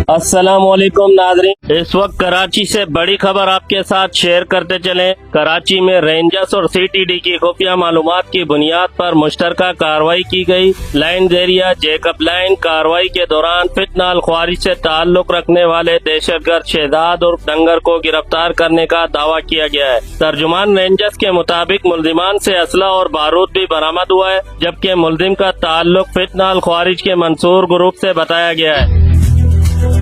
अस्सलाम वालेकुम नाज़रीन, इस वक्त कराची से बड़ी खबर आपके साथ शेयर करते चलें। कराची में रेंजर्स और सीटीडी की खुफिया मालूमात की बुनियाद पर मुश्तरका कार्रवाई की गई। लाइन एरिया जेकब लाइन कार्रवाई के दौरान फितनाल ख्वारिज से ताल्लुक रखने वाले दहशतगर्द शहजाद और डंगर को गिरफ्तार करने का दावा किया गया है। तर्जुमान रेंजर्स के मुताबिक मुल्जिमान से असला और बारूद भी बरामद हुआ है, जबकि मुल्जिम का ताल्लुक फितनाल ख्वारिज के मंसूर ग्रुप से बताया गया है।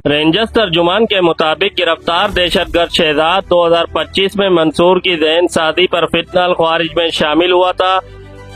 रेंजर्स तर्जुमान के मुताबिक गिरफ्तार दहशतगर्द शहजाद 2025 में मंसूर की ज़हन साजी पर फितनाल ख्वारिज में शामिल हुआ था।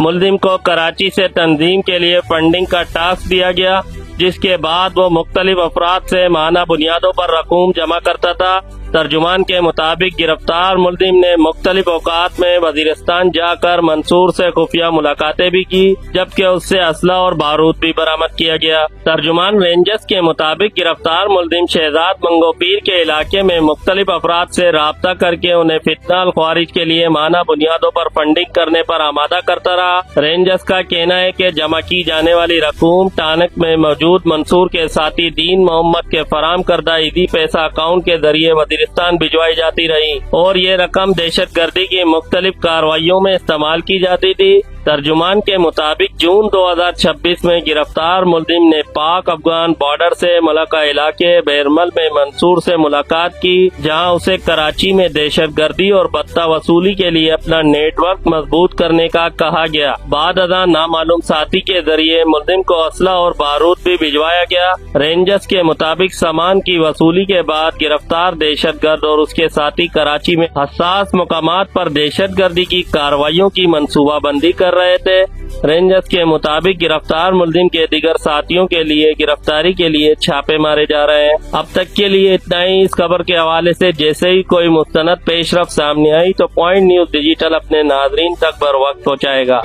मुल्जिम को कराची से तंजीम के लिए फंडिंग का टास्क दिया गया, जिसके बाद वो मुख्तलिफ अफराद से माहाना बुनियादों पर रकूम जमा करता था। तर्जुमान के मुताबिक गिरफ्तार मुल्जिम ने मुख्तलिफ औकात में वजीरिस्तान जाकर मंसूर से खुफिया मुलाकातें भी की, जबकि उससे असला और बारूद भी बरामद किया गया। तर्जुमान रेंजर्स के मुताबिक गिरफ्तार मुल्जिम शहजाद मंगोपीर के इलाके में मुख्तलिफ अफराद से राब्ता करके उन्हें फितनाल ख्वारिज के लिए माहाना बुनियादों पर फंडिंग करने पर आमादा करता रहा। रेंजर्स का कहना है कि जमा की जाने वाली रकूम टानक में मौजूद मंसूर के साथी दीन मोहम्मद के फराम करदा ईदी पैसा अकाउंट के जरिए वजीरिस्तान भिजवाई जाती रही और ये रकम दहशत गर्दी की मुख्तलिफ कार्रवाइयों में इस्तेमाल की जाती थी। तर्जुमान के मुताबिक जून 2026 में गिरफ्तार मुल्जिम ने पाक अफगान बॉर्डर से मलका इलाके बैरमल में मंसूर से मुलाकात की, जहां उसे कराची में दहशत गर्दी और बत्ता वसूली के लिए अपना नेटवर्क मजबूत करने का कहा गया। बाद अदा नामालूम साथी के जरिए मुल्जिम को असला और बारूद भी भिजवाया गया। रेंजर्स के मुताबिक सामान की वसूली के बाद गिरफ्तार दहशतगर्द और उसके साथी कराची में हसास मुकामात पर दहशत गर्दी की कार्रवाइयों की मंसूबाबंदी कर रहे थे। रेंजर्स के मुताबिक गिरफ्तार मुल्जिम के दिगर साथियों के लिए गिरफ्तारी के लिए छापे मारे जा रहे हैं। अब तक के लिए इतना ही। इस खबर के हवाले से जैसे ही कोई मुस्तनद पेशरफ सामने आई तो पॉइंट न्यूज डिजिटल अपने नाजरीन तक बर वक्त पहुँचाएगा।